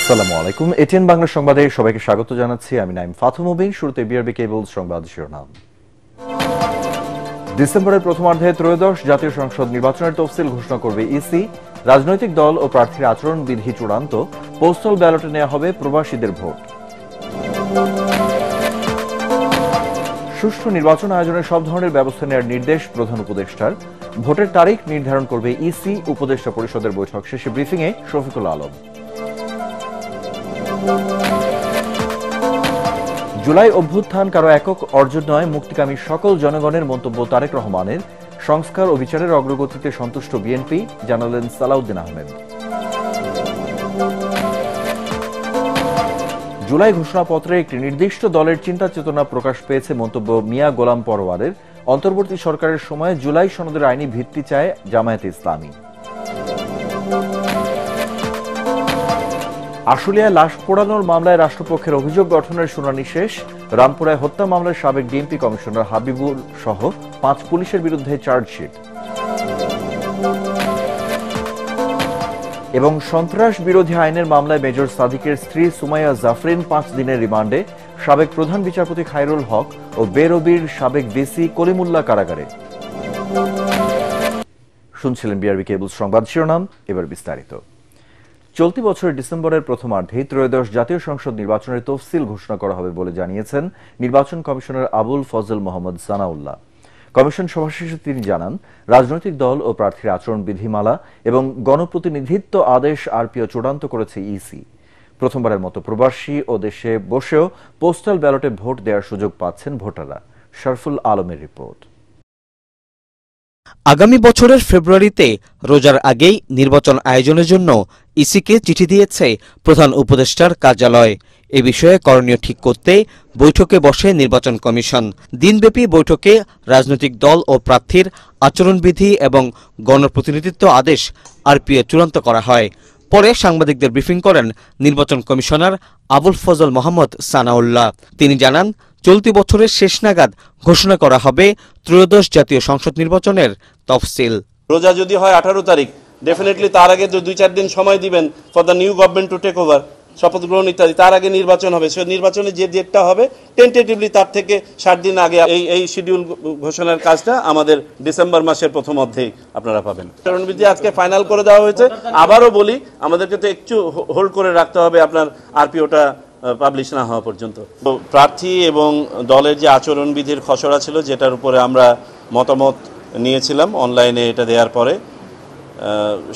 আসসালামু আলাইকুম। এটিএন বাংলা সংবাদে সবাইকে স্বাগত জানাচ্ছি। আমি নাইম ফাথু মুবিন। শুরুতে বিআরবি কেবলস সংবাদ শিরোনাম। ডিসেম্বরের প্রথমার্ধে ত্রয়োদশ জাতীয় সংসদ নির্বাচনের তফসিল ঘোষণা করবে ইসি। রাজনৈতিক দল ও প্রার্থীর আচরণবিধি চূড়ান্ত। পোস্টাল ব্যালটে নেওয়া হবে প্রবাসীদের ভোট। সুষ্ঠু নির্বাচন আয়োজনের সব ধরনের ব্যবস্থা নেওয়ার নির্দেশ প্রধান উপদেষ্টার। ভোটের তারিখ নির্ধারণ করবে ইসি। উপদেষ্টা পরিষদের বৈঠক শেষে ব্রিফিংয়ে শফিকুল আলম। জুলাই অভ্যুত্থান কারো একক অর্জন নয়, মুক্তিকামী সকল জনগণের মন্তব্য তারেক রহমানের। সংস্কার ও বিচারের অগ্রগতিতে সন্তুষ্ট বিএনপি, জানালেন সালাউদ্দিন আহমেদ। জুলাই ঘোষণাপত্রে একটি নির্দিষ্ট দলের চিন্তা চেতনা প্রকাশ পেয়েছে মন্তব্য মিয়া গোলাম পরোয়ারের। অন্তর্বর্তী সরকারের সময় জুলাই সনদের আইনি ভিত্তি চায় জামায়াতে ইসলামী। আশুলিয়ায় লাশ পোড়ানোর মামলায় রাষ্ট্রপক্ষের অভিযোগ গঠনের শুনানি শেষ। রামপুরায় হত্যা মামলার সাবেক ডিএমপি কমিশনার হাবিবুল সহ 5 পুলিশের বিরুদ্ধে চার্জশিট। এবং সন্ত্রাস বিরোধী আইনের মামলায় মেজর সাদিকের স্ত্রী সুমাইয়া জাফরিন 5 দিনের রিমান্ডে। সাবেক প্রধান বিচারপতি খায়রুল হক ও বেরবির সাবেক ভিসি কলিমুল্লাহ কারাগারে। শুনছিলেন বিআরবি কেবলস সংবাদ শিরোনাম। এবার বিস্তারিত। চলতি বছরের ডিসেম্বরের প্রথমার্ধেই ত্রয়োদশ জাতীয় সংসদ নির্বাচনের তফসিল ঘোষণা করা হবে বলে জানিয়েছেন নির্বাচন কমিশনার আবুল ফজল মোহাম্মদ সানাউল্লাহ। কমিশন সভা শেষে তিনি জানান, রাজনৈতিক দল ও প্রার্থীর আচরণ বিধিমালা এবং গণপ্রতিনিধিত্ব আদেশ আরপিও চূড়ান্ত করেছে ইসি। প্রথমবারের মতো প্রবাসী ও দেশে বসেও পোস্টাল ব্যালটে ভোট দেওয়ার সুযোগ পাচ্ছেন ভোটাররা। শরফুল আলমের রিপোর্ট। আগামী বছরের ফেব্রুয়ারিতে রোজার আগেই নির্বাচন আয়োজনের জন্য ইসিকে চিঠি দিয়েছে প্রধান উপদেষ্টার কার্যালয়। এ বিষয়ে করণীয় ঠিক করতে বৈঠকে বসে নির্বাচন কমিশন। দিনব্যাপী বৈঠকে রাজনৈতিক দল ও প্রার্থীর আচরণবিধি এবং গণপ্রতিনিধিত্ব আদেশ আরপিও চূড়ান্ত করা হয়। পরে সাংবাদিকদের ব্রিফিং করেন নির্বাচন কমিশনার আবুল ফজল মোহাম্মদ সানাউল্লাহ। তিনি জানান, চলতি বছরের শেষ নাগাদ ঘোষণা করা হবে ত্রয়োদশ জাতীয় সংসদ নির্বাচনের তফসিল। রোজা যদি হয় 18 তারিখ, ডেফিনেটলি তার আগে 2-4 দিন সময় দিবেন for the new government to take over, শপথ গ্রহণ ইত্যাদি। তার আগে নির্বাচন হবে। সে নির্বাচনে যে ডেটটা হবে টেন্টেটিভলি তার থেকে 60 দিন আগে এই শিডিউল ঘোষণার কাজটা আমাদের ডিসেম্বর মাসের প্রথম অর্ধেই আপনারা পাবেন। আচরণবিধি আজকে ফাইনাল করে দেওয়া হয়েছে। আবারও বলি, আমাদেরকে তো একটু হোল্ড করে রাখতে হবে আপনার আরপিওটা পাবলিশ না হওয়া পর্যন্ত। প্রার্থী এবং দলের যে আচরণবিধির খসড়া ছিল, যেটার উপরে আমরা মতামত নিয়েছিলাম অনলাইনে এটা দেওয়ার পরে,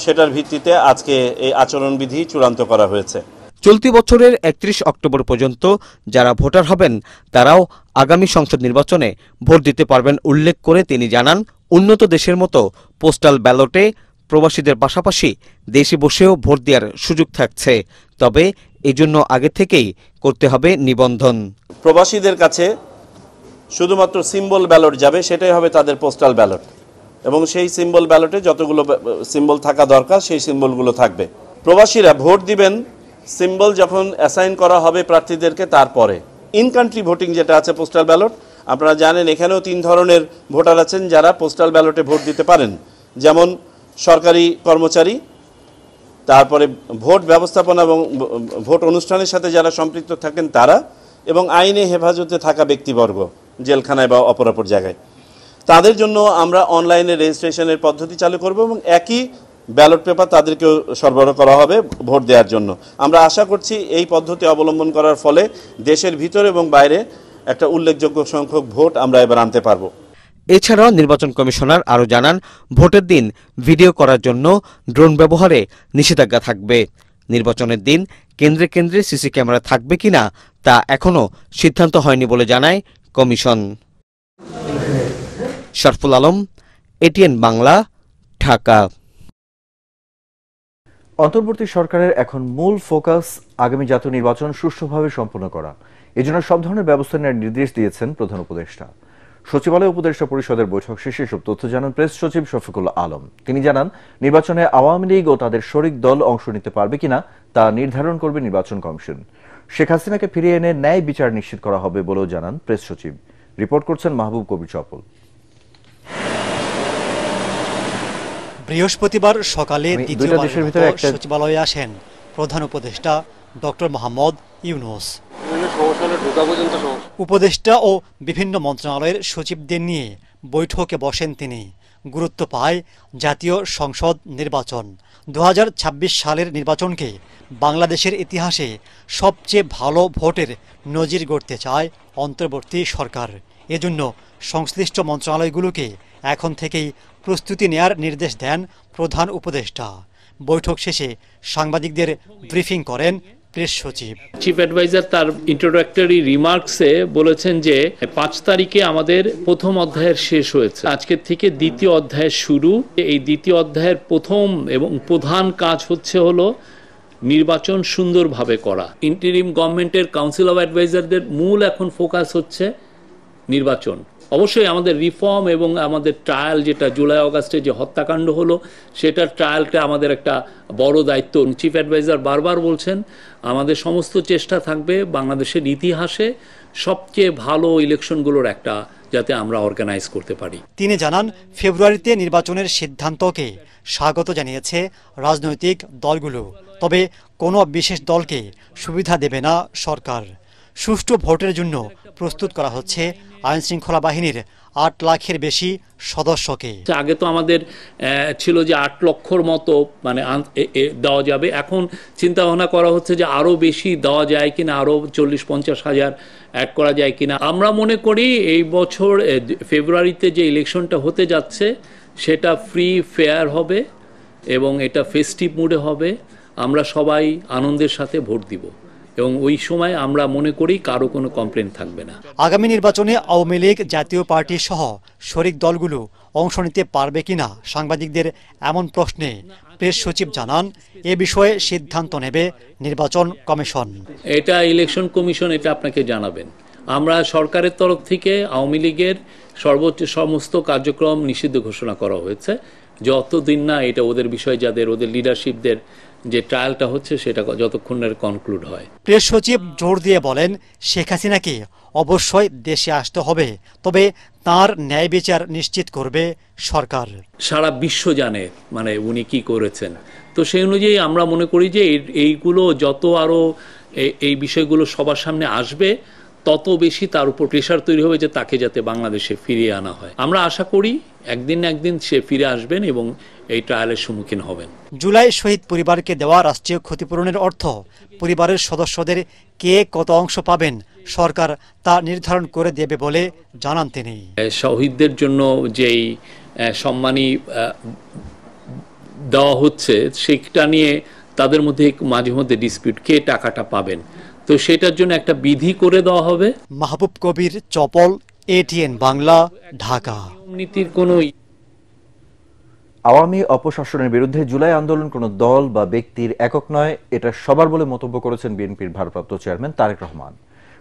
সেটার ভিত্তিতে আজকে এই আচরণবিধি চূড়ান্ত করা হয়েছে। চলতি বছরের 31 অক্টোবর পর্যন্ত যারা ভোটার হবেন তারাও আগামী সংসদ নির্বাচনে ভোট দিতে পারবেন উল্লেখ করে তিনি জানান, উন্নত দেশের মতো পোস্টাল ব্যালটে প্রবাসীদের পাশাপাশি দেশে বসেও ভোট দেওয়ার সুযোগ থাকছে। তবে এজন্য আগে থেকেই করতে হবে নিবন্ধন। প্রবাসীদের কাছে শুধুমাত্র সিম্বল ব্যালট যাবে, সেটাই হবে তাদের পোস্টাল ব্যালট, এবং সেই সিম্বল ব্যালটে যতগুলো সিম্বল থাকা দরকার সেই সিম্বলগুলো থাকবে। প্রবাসীরা ভোট দিবেন সিম্বল যখন অ্যাসাইন করা হবে প্রার্থীদেরকে, তারপরে ইন কান্ট্রি ভোটিং যেটা আছে পোস্টাল ব্যালট। আপনারা জানেন এখানেও 3 ধরনের ভোটার আছেন যারা পোস্টাল ব্যালটে ভোট দিতে পারেন, যেমন সরকারি কর্মচারী, তারপরে ভোট ব্যবস্থাপনা এবং ভোট অনুষ্ঠানের সাথে যারা সম্পৃক্ত থাকেন তারা, এবং আইনে হেফাজতে থাকা ব্যক্তিবর্গ জেলখানায় বা অপরাপর জায়গায়। তাদের জন্য আমরা অনলাইনে রেজিস্ট্রেশনের পদ্ধতি চালু করব এবং একই ব্যালট পেপার তাদেরকেও সরবরাহ করা হবে ভোট দেওয়ার জন্য। আমরা আশা করছি এই পদ্ধতি অবলম্বন করার ফলে দেশের ভিতরে এবং বাইরে একটা উল্লেখযোগ্য সংখ্যক ভোট আমরা এবার আনতে পারবো। এছাড়াও নির্বাচন কমিশনার আরও জানান, ভোটের দিন ভিডিও করার জন্য ড্রোন ব্যবহারে নিষেধাজ্ঞা থাকবে। নির্বাচনের দিন কেন্দ্রে কেন্দ্রে সিসি ক্যামেরা থাকবে কিনা তা এখনও সিদ্ধান্ত হয়নি বলে জানায় কমিশন। শরফুল আলম, এটিএন বাংলা, ঢাকা। অন্তর্বর্তী সরকারের এখন মূল ফোকাস আগামী জাতীয় নির্বাচন সুষ্ঠুভাবে সম্পন্ন করা। এজন্য সব ধরনের ব্যবস্থা নেওয়ার নির্দেশ দিয়েছেন প্রধান উপদেষ্টা। সচিবালয় উপদেষ্টা পরিষদের বৈঠক শেষে সব তথ্য জানান প্রেস সচিব শফিকুল আলম। তিনি জানান, নির্বাচনে আওয়ামী লীগ ও তাদের শরিক দল অংশ নিতে পারবে কিনা তা নির্ধারণ করবে নির্বাচন কমিশন। শেখ হাসিনাকে ফিরিয়ে এনে ন্যায় বিচার নিশ্চিত করা হবে বলেও জানান প্রেস সচিব। রিপোর্ট করছেন মাহবুব কবির চপল। বৃহস্পতিবার সকালে দ্বিতীয়বারের মতো সচিবালয়ে আসেন প্রধান উপদেষ্টা ডক্টর মোহাম্মদ ইউনূস। উপদেষ্টা ও বিভিন্ন মন্ত্রণালয়ের সচিবদের নিয়ে বৈঠকে বসেন তিনি। গুরুত্ব পায় জাতীয় সংসদ নির্বাচন। 2026 সালের নির্বাচনকে বাংলাদেশের ইতিহাসে সবচেয়ে ভালো ভোটের নজির গড়তে চায় অন্তর্বর্তী সরকার। এজন্য সংশ্লিষ্ট মন্ত্রণালয়গুলোকে এখন থেকেই প্রস্তুতি নেয়ার নির্দেশ দেন প্রধান উপদেষ্টা। বৈঠক শেষে সাংবাদিকদের ব্রিফিং করেন প্রেস সচিব। চিফ অ্যাডভাইজার তার ইন্ট্রোডাক্টরি রিমার্কসে বলেছেন যে 5 তারিখে আমাদের প্রথম অধ্যায়ের শেষ হয়েছে, আজকের থেকে দ্বিতীয় অধ্যায়ের শুরু। এই দ্বিতীয় অধ্যায়ের প্রথম এবং প্রধান কাজ হলো নির্বাচন সুন্দরভাবে করা। ইন্টারিম গভর্নমেন্টের কাউন্সিল অফ অ্যাডভাইজারদের মূল এখন ফোকাস হচ্ছে নির্বাচন। অবশ্যই আমাদের রিফর্ম এবং আমাদের ট্রায়াল, যেটা জুলাই আগস্টে যে হত্যাকাণ্ড হলো, সেটার ট্রায়ালটা আমাদের একটা বড় দায়িত্ব। চিফ অ্যাডভাইজার বারবার বলছেন আমাদের সমস্ত চেষ্টা থাকবে বাংলাদেশের ইতিহাসে সবচেয়ে ভালো ইলেকশনগুলোর একটা যাতে আমরা অর্গানাইজ করতে পারি। তিনি জানান, ফেব্রুয়ারিতে নির্বাচনের সিদ্ধান্তকে স্বাগত জানিয়েছে রাজনৈতিক দলগুলো, তবে কোনো বিশেষ দলকে সুবিধা দেবে না সরকার। সুষ্ঠু ভোটের জন্য প্রস্তুত করা হচ্ছে আইনশৃঙ্খলা বাহিনীর 8 লাখের বেশি সদস্যকে। আগে তো আমাদের ছিল যে 8 লক্ষর মতো মানে দেওয়া যাবে, এখন চিন্তা ভাবনা করা হচ্ছে যে আরও বেশি দেওয়া যায় কিনা, আরও 40-50 হাজার অ্যাড করা যায় কিনা। আমরা মনে করি এই বছর ফেব্রুয়ারিতে যে ইলেকশনটা হতে যাচ্ছে সেটা ফ্রি ফেয়ার হবে এবং এটা ফেস্টিভ মুডে হবে। আমরা সবাই আনন্দের সাথে ভোট দিব এবং ওই সময় আমরা মনে করি কারো কোনো কমপ্লেন থাকবে না। আগামী নির্বাচনে আওয়ামী লীগ, জাতীয় পার্টি সহ শরিক দলগুলো অংশ নিতে পারবে কিনা সাংবাদিকদের এমন প্রশ্নে প্রেস সচিব জানান, এ বিষয়ে সিদ্ধান্ত নেবে নির্বাচন কমিশন। এটা ইলেকশন কমিশন এটা আপনাকে জানাবেন। আমরা সরকারের তরফ থেকে আওয়ামী লীগের সর্বোচ্চ সমস্ত কার্যক্রম নিষিদ্ধ ঘোষণা করা হয়েছে যতদিন না এটা ওদের বিষয়, যাদের ওদের লিডারশিপদের যে ট্রায়ালটা হচ্ছে সেটা যতক্ষণ না কনক্লুড হয়। প্রেস সচিব জোর দিয়ে বলেন, শেখ হাসিনাকে অবশ্যই দেশে আসতে হবে, তবে তার ন্যায় বিচার নিশ্চিত করবে সরকার। সারা বিশ্ব জানে মানে উনি কি করেছেন, তো সেই অনুযায়ী আমরা মনে করি যে এইগুলো যত আরও এই বিষয়গুলো সবার সামনে আসবে তত বেশি তার উপর প্রেশার তৈরি হবে যে তাকে যাতে বাংলাদেশে ফিরিয়ে আনা হয়। আমরা আশা করি একদিন না একদিন সে ফিরে আসবেন এবং এই ট্রায়ালের সম্মুখীন হবেন। জুলাই শহীদ পরিবারকে দেওয়া রাষ্ট্রীয় ক্ষতিপূরণের অর্থ পরিবারের সদস্যদের কে কত অংশ পাবেন সরকার তা নির্ধারণ করে দেবে বলে জানান তিনি। শহীদদের জন্য যেই সম্মানী দেওয়া হচ্ছে সেটা নিয়ে তাদের মধ্যে মাঝে মধ্যে ডিসপিউট, কে টাকাটা পাবেন, তো সেটার জন্য একটা বিধি করে দেওয়া হবে। মাহবুব কবির, চপল, ATN বাংলা, ঢাকা। নীতির কোনো আওয়ামী অপশাসনের বিরুদ্ধে জুলাই আন্দোলন কোনো দল বা ব্যক্তির একক নয়, এটা সবার বলে মন্তব্য করেছেন বিএনপির ভারপ্রাপ্ত চেয়ারম্যান তারেক রহমান।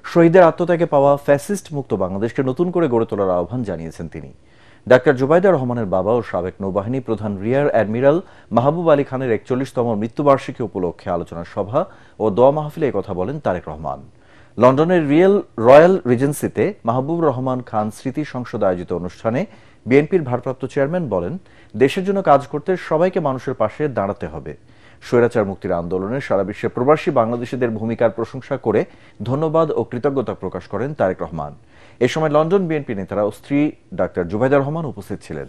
শহীদের আত্মত্যাগে পাওয়া ফ্যাসিস্ট মুক্ত বাংলাদেশকে নতুন করে গড়ে তোলার আহ্বান জানিয়েছেন তিনি। ডাক্তার জুবাইদা রহমানের বাবা ও সাবেক নৌবাহিনী প্রধান রিয়ার অ্যাডমিরাল মাহবুব আলী খানের 41তম মৃত্যুবার্ষিকী উপলক্ষে আলোচনা সভা ও দোয়া মাহফিলে কথা বলেন তারেক রহমান। লন্ডনের রয়্যাল রিজেন্সিতে মাহবুব রহমান খান স্মৃতি সংসদ আয়োজিত অনুষ্ঠানে বিএনপির ভারপ্রাপ্ত চেয়ারম্যান বলেন, দেশের জন্য কাজ করতে সবাইকে মানুষের পাশে দাঁড়াতে হবে। স্বৈরাচার মুক্তির আন্দোলনে সারা বিশ্বে প্রবাসী বাংলাদেশিদের ভূমিকার প্রশংসা করে ধন্যবাদ ও কৃতজ্ঞতা প্রকাশ করেন তারেক রহমান। এ সময় লন্ডন বিএনপি নেতারা ও স্ত্রী ডাক্তার জুবাইদা রহমান উপস্থিত ছিলেন।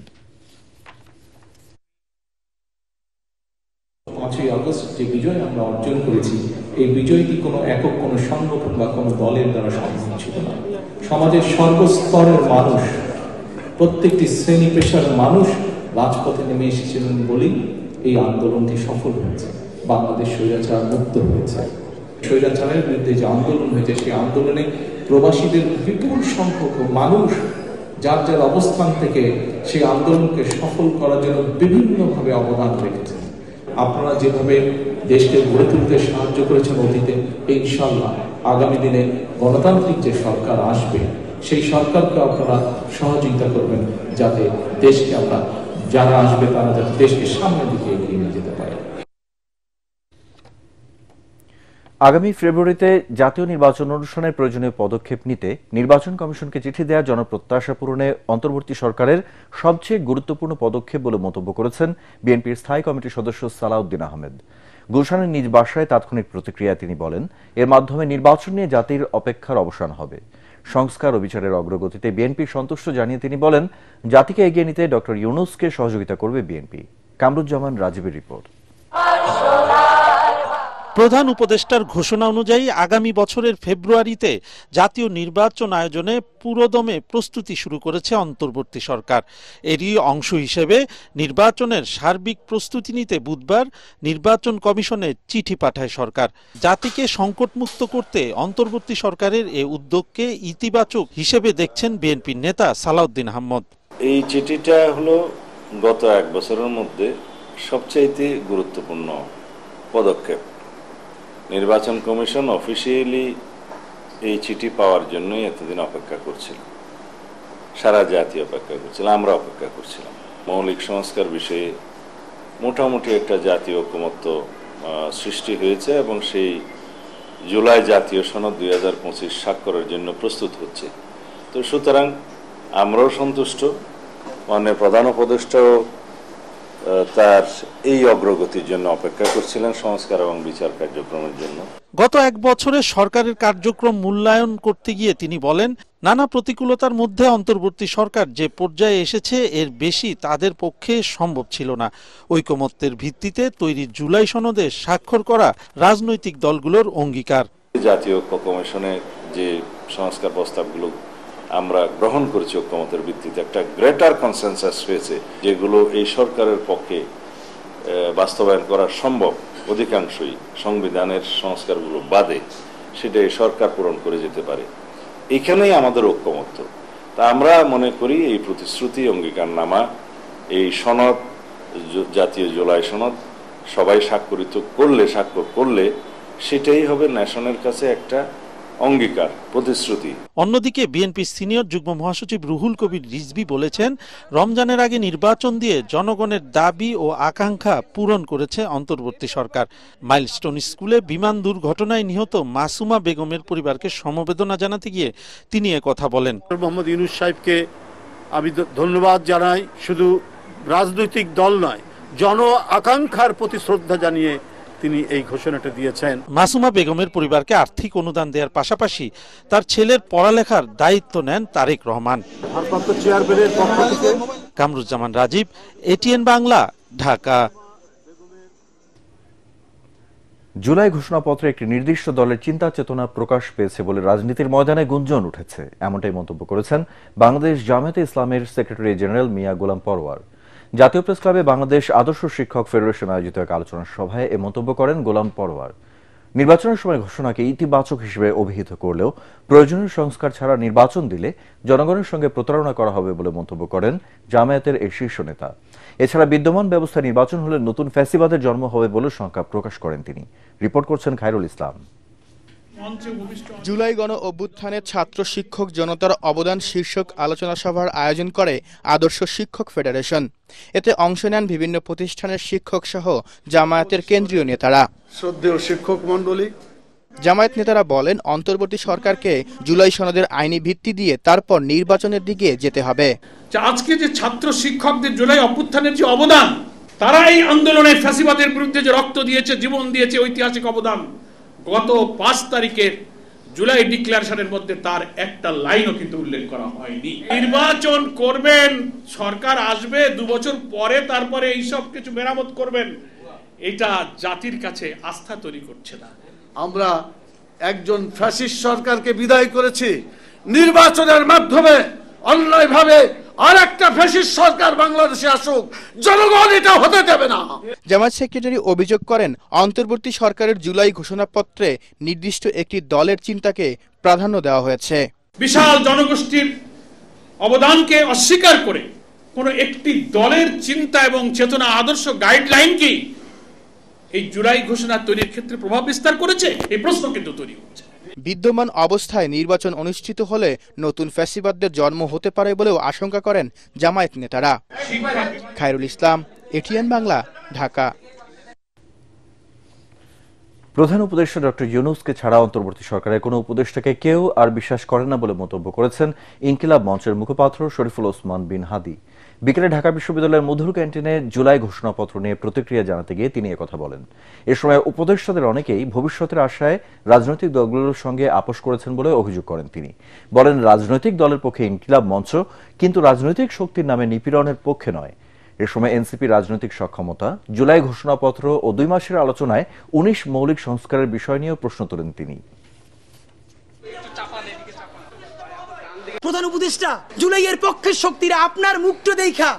5ই আগস্ট যে বিজয় আমরা অর্জন করেছি, এই বিজয়টি কোনো একক কোনো সংগঠন বা কোনো দলের দ্বারা সম্ভব ছিল না। সমাজের সর্বস্তরের মানুষ, প্রত্যেকটি শ্রেণী পেশার মানুষ রাজপথে নেমে এসেছিলেন বলেই এই আন্দোলনটি সফল হয়েছে। বাংলাদেশ স্বৈরাচার মুক্ত হয়েছে। স্বৈরাচারের বিরুদ্ধে যে আন্দোলন হয়েছে সেই আন্দোলনে প্রবাসীদের বিপুল সংখ্যক মানুষ যার যার অবস্থান থেকে সেই আন্দোলনকে সফল করার জন্য বিভিন্নভাবে অবদান রেখেছেন। আপনারা যেভাবে দেশকে গড়ে তুলতে সাহায্য করেছেন অতীতে, ইনশাআল্লাহ আগামী দিনে গণতান্ত্রিক যে সরকার আসবে সেই সরকারকে আপনারা সহযোগিতা করবেন, যাতে দেশকে আমরা যারা আসবে তারা যাতে দেশকে সামনের দিকে এগিয়ে নিয়ে যেতে পারে। আগামী ফেব্রুয়ারিতে জাতীয় নির্বাচন অনুষ্ঠানের প্রয়োজনীয় পদক্ষেপ নিতে নির্বাচন কমিশনকে চিঠি দেওয়া জনপ্রত্যাশা পূরণে অন্তর্বর্তী সরকারের সবচেয়ে গুরুত্বপূর্ণ পদক্ষেপ বলে মন্তব্য করেছেন বিএনপির স্থায়ী কমিটির সদস্য সালাউদ্দিন আহমেদ। গুলশানের নিজ বাসায় তাৎক্ষণিক প্রতিক্রিয়ায় তিনি বলেন, এর মাধ্যমে নির্বাচন নিয়ে জাতির অপেক্ষার অবসান হবে। সংস্কার ও বিচারের অগ্রগতিতে বিএনপি সন্তুষ্ট জানিয়ে তিনি বলেন, জাতিকে এগিয়ে নিতে ডক্টর ইউনূসকে সহযোগিতা করবে বিএনপি। কামরুজ্জামান রাজীবের রিপোর্ট। প্রধান উপদেষ্টার ঘোষণা অনুযায়ী আগামী বছরের ফেব্রুয়ারিতে জাতীয় নির্বাচন আয়োজনে পুরোদমে প্রস্তুতি শুরু করেছে অন্তর্বর্তী সরকার। এরই অংশ হিসেবে নির্বাচনের সার্বিক প্রস্তুতি নিতে বুধবার নির্বাচন কমিশনে চিঠি পাঠায় সরকার। জাতিকে সংকটমুক্ত করতে অন্তর্বর্তী সরকারের এ উদ্যোগকে ইতিবাচক হিসেবে দেখছেন বিএনপির নেতা সালাউদ্দিন আহমদ। এই চিঠিটা হলো গত এক বছরের মধ্যে সবচাইতে গুরুত্বপূর্ণ পদক্ষেপ। নির্বাচন কমিশন অফিসিয়ালি এই চিঠি পাওয়ার জন্যই এতদিন অপেক্ষা করছিল, সারা জাতি অপেক্ষা করছিল, আমরা অপেক্ষা করছিলাম। মৌলিক সংস্কার বিষয়ে মোটামুটি একটা জাতীয় ঐকমত্য সৃষ্টি হয়েছে এবং সেই জুলাই জাতীয় সনদ 2025 স্বাক্ষরের জন্য প্রস্তুত হচ্ছে। তো সুতরাং আমরাও সন্তুষ্ট, মাননীয় প্রধান উপদেষ্টাও তার এই অগ্রগতির জন্য অপেক্ষা করছিলেন সংস্কার এবং বিচার কার্যক্রমের জন্য। গত এক বছরে সরকারের কার্যক্রম মূল্যায়ন করতে গিয়ে তিনি বলেন, নানা প্রতিকূলতার মধ্যে অন্তর্বর্তী সরকার যে পর্যায়ে এসেছে এর বেশি তাদের পক্ষে সম্ভব ছিল না। ঐকমত্যের ভিত্তিতে তৈরি জুলাই সনদে স্বাক্ষর করা রাজনৈতিক দলগুলোর অঙ্গীকার। জাতীয় ঐক্য কমিশনে যে সংস্কার প্রস্তাবগুলো আমরা গ্রহণ করেছি ঐকমতের ভিত্তিতে একটা গ্রেটার কনসেনসাস হয়েছে, যেগুলো এই সরকারের পক্ষে বাস্তবায়ন করা সম্ভব অধিকাংশই সংবিধানের সংস্কারগুলো বাদে, সেটা এই সরকার পূরণ করে যেতে পারে। এখানেই আমাদের ঐকমত্য। তা আমরা মনে করি এই প্রতিশ্রুতি অঙ্গীকারনামা, এই সনদ, জাতীয় জুলাই সনদ সবাই স্বাক্ষর করলে সেটাই হবে ন্যাশনের কাছে একটা অঙ্গীকার, প্রতিশ্রুতি। অন্যদিকে বিএনপির সিনিয়র যুগ্ম মহাসচিব রুহুল কবির রিজভী বলেছেন, রমজানের আগে নির্বাচন দিয়ে জনগণের দাবি ও আকাঙ্ক্ষা পূরণ করেছে অন্তর্বর্তী সরকার। মাইলস্টোন স্কুলে বিমান দুর্ঘটনায় নিহত মাসুমা বেগমের পরিবারকে সমবেদনা জানাতে গিয়ে তিনি কথা বলেন। মোহাম্মদ ইউনূস সাহেবকে আমি ধন্যবাদ জানাই। শুধু রাজনৈতিক দল নয়, জন আকাঙ্ক্ষার প্রতি শ্রদ্ধা জানিয়ে তিনি এই ঘোষণাটা দিয়েছেন। মাসুমা বেগমের পরিবারকে আর্থিক অনুদান দেওয়ার পাশাপাশি তার ছেলের পড়ালেখার দায়িত্ব নেন তারেক রহমান। কামরুজ্জামান রাজীব, এটিএন বাংলা, ঢাকা। জুলাই ঘোষণাপত্রে একটি নির্দিষ্ট দলের চিন্তা চেতনা প্রকাশ পেয়েছে বলে রাজনীতির ময়দানে গুঞ্জন উঠেছে, এমনটাই মন্তব্য করেছেন বাংলাদেশ জামায়াতে ইসলামের সেক্রেটারি জেনারেল মিয়া গোলাম পরওয়ার। জাতীয় প্রেস ক্লাবে বাংলাদেশ আদর্শ শিক্ষক ফেডারেশন আয়োজিত এক আলোচনা সভায় এ মন্তব্য করেন গোলাম পরওয়ার। নির্বাচনের সময় ঘোষণাকে ইতিবাচক হিসেবে অভিহিত করলেও প্রয়োজনীয় সংস্কার ছাড়া নির্বাচন দিলে জনগণের সঙ্গে প্রতারণা করা হবে বলে মন্তব্য করেন জামায়াতের এই শীর্ষ নেতা। এছাড়া বিদ্যমান ব্যবস্থা নির্বাচন হলে নতুন ফ্যাসিবাদের জন্ম হবে বলে শঙ্কা প্রকাশ করেন তিনি। রিপোর্ট করছেন খায়রুল ইসলাম। জুলাই গণ অভ্যুত্থানে ছাত্র শিক্ষক জনতার অবদান শীর্ষক আলোচনা সভার আয়োজন করে আদর্শ শিক্ষক ফেডারেশন। এতে অংশ নেন বিভিন্ন প্রতিষ্ঠানের শিক্ষক সহ জামায়াতের কেন্দ্রীয় নেতারা। শ্রদ্ধেয় শিক্ষক মণ্ডলী, জামায়াত নেতারা বলেন, অন্তর্বর্তী সরকারকে জুলাই সনদের আইনি ভিত্তি দিয়ে তারপর নির্বাচনের দিকে যেতে হবে। আজকে যে ছাত্র শিক্ষকদের জুলাই অভ্যুত্থানের যে অবদান, তারা এই আন্দোলনে ফ্যাসিবাদের বিরুদ্ধে যে রক্ত দিয়েছে, জীবন দিয়েছে, ঐতিহাসিক অবদান, গত 5 তারিখের জুলাই ডিক্লারেশনের মধ্যে তার একটা লাইনও কিন্তু উল্লেখ করা হয়নি। নির্বাচন করবেন, সরকার আসবে 2 বছর পরে, তারপরে এইসব কিছু মেরামত করবেন, এটা জাতির কাছে আস্থা তৈরি করছে না। আমরা একজন ফ্যাসিস্ট সরকারকে বিদায় করেছি, নির্বাচনের মাধ্যমে অন্যায়ভাবে আর একটা ফ্যাসিস্ট সরকার বাংলাদেশে আসুক, জনগণ এটা হতে দেবে না। জামায়াত সেক্রেটারি অভিযোগ করেন, অন্তর্বর্তী সরকারের জুলাই ঘোষণাপত্রে নির্দিষ্ট একটি দলের চিন্তাকে প্রাধান্য দেওয়া হয়েছে। বিশাল জনগোষ্ঠীর অবদানকে অস্বীকার করে কোন একটি দলের চিন্তা এবং চেতনা, আদর্শ, গাইডলাইন কি এই জুলাই ঘোষণা তৈরির ক্ষেত্রে প্রভাব বিস্তার করেছে? এই প্রশ্ন কিন্তু তৈরি হচ্ছে। বিদ্যমান অবস্থায় নির্বাচন অনুষ্ঠিত হলে নতুন ফ্যাসিবাদদের জন্ম হতে পারে বলেও আশঙ্কা করেন জামায়াত নেতারা। খায়রুল ইসলাম, এটিএন বাংলা, ঢাকা। প্রধান উপদেষ্টা ডক্টর ইউনূসকে ছাড়া অন্তর্বর্তী সরকারের কোনো উপদেষ্টাকে কেউ আর বিশ্বাস করে না বলে মন্তব্য করেছেন ইনকিলাব মঞ্চের মুখপাত্র শরীফুল ওসমান বিন হাদি। বিকেলে ঢাকা বিশ্ববিদ্যালয়ের মধুর ক্যান্টিনে জুলাই ঘোষণাপত্র নিয়ে প্রতিক্রিয়া জানাতে গিয়ে তিনি একথা বলেন। এ সময় উপদেষ্টাদের অনেকেই ভবিষ্যতের আশায় রাজনৈতিক দলগুলোর সঙ্গে আপোষ করেছেন বলে অভিযোগ করেন তিনি। বলেন, রাজনৈতিক দলের পক্ষে ইনকিলাব মঞ্চ, কিন্তু রাজনৈতিক শক্তির নামে নিপীড়নের পক্ষে নয়। এ সময় এনসিপি রাজনৈতিক সক্ষমতা, জুলাই ঘোষণাপত্র ও 2 মাসের আলোচনায় 19 মৌলিক সংস্কারের বিষয় নিয়েও প্রশ্ন তোলেন তিনি। প্রধান উপদেষ্টা, জুলাইয়ের পক্ষের শক্তিরা আপনার মুক্ত দেখা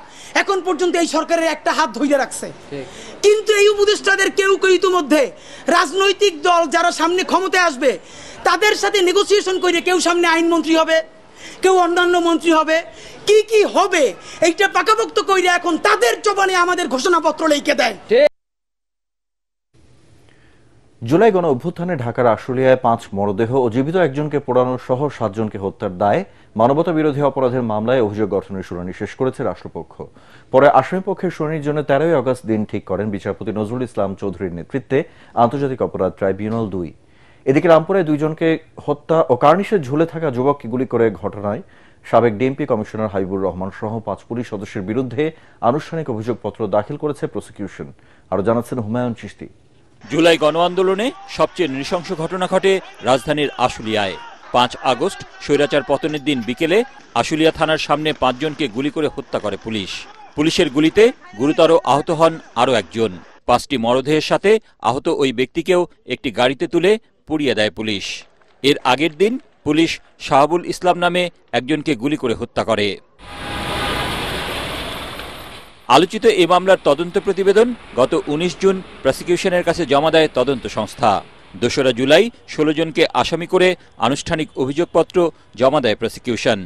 এখন পর্যন্ত এই সরকারের একটা হাত ধরে রাখছে, কিন্তু এই উপদেষ্টাদের কেউ কেউ ইতিমধ্যে রাজনৈতিক দল যারা সামনে ক্ষমতায় আসবে তাদের সাথে নেগোসিয়েশন করে কেউ সামনে আইনমন্ত্রী হবে, কেউ অন্যান্য মন্ত্রী হবে, কি কি হবে এইটা পাকাপোক্ত করে এখন তাদের জবানে আমাদের ঘোষণাপত্র লিখে দেয়। জুলাই গণ অভ্যুত্থানে ঢাকার আশুলিয়ায় 5 মরদেহ ও জীবিত একজনকে পোড়ানো সহ 7 জনকে হত্যার দায়ে মানবতা বিরোধী অপরাধের মামলায় অভিযোগ গঠনের শুনানি শেষ করেছে রাষ্ট্রপক্ষ। পরে আসামিপক্ষের শুনানির জন্য 13 আগস্ট দিন ঠিক করেন বিচারপতি নজরুল ইসলাম চৌধুরীর নেতৃত্বে আন্তর্জাতিক অপরাধ ট্রাইব্যুনাল 2। এদিকে রামপুরায় 2 জনকে হত্যা ও কার্নিশে ঝুলে থাকা যুবককে গুলি করে ঘটনায় সাবেক ডিএমপি কমিশনার হাবিবুর রহমান সহ 5 পুলিশ সদস্যের বিরুদ্ধে আনুষ্ঠানিক অভিযোগপত্র দাখিল করেছে প্রসিকিউশন। আরো জানাচ্ছেন হুমায়ুন চিশতি। জুলাই গণ আন্দোলনে সবচেয়ে নৃশংস ঘটনা ঘটে রাজধানীর আশুলিয়ায়। 5 আগস্ট স্বৈরাচার পতনের দিন বিকেলে আশুলিয়া থানার সামনে 5 জনকে গুলি করে হত্যা করে পুলিশ। পুলিশের গুলিতে গুরুতর আহত হন আরও একজন। 5টি মরদেহের সাথে আহত ওই ব্যক্তিকেও একটি গাড়িতে তুলে পুড়িয়ে দেয় পুলিশ। এর আগের দিন পুলিশ শাহাবুল ইসলাম নামে একজনকে গুলি করে হত্যা করে। আলোচিত এ মামলার তদন্ত প্রতিবেদন গত 19 জুন প্রসিকিউশনের কাছে জমা দেয় তদন্ত সংস্থা। 2রা জুলাই 16 জনকে আসামি করে আনুষ্ঠানিক অভিযোগপত্র জমা দেয় প্রসিকিউশন।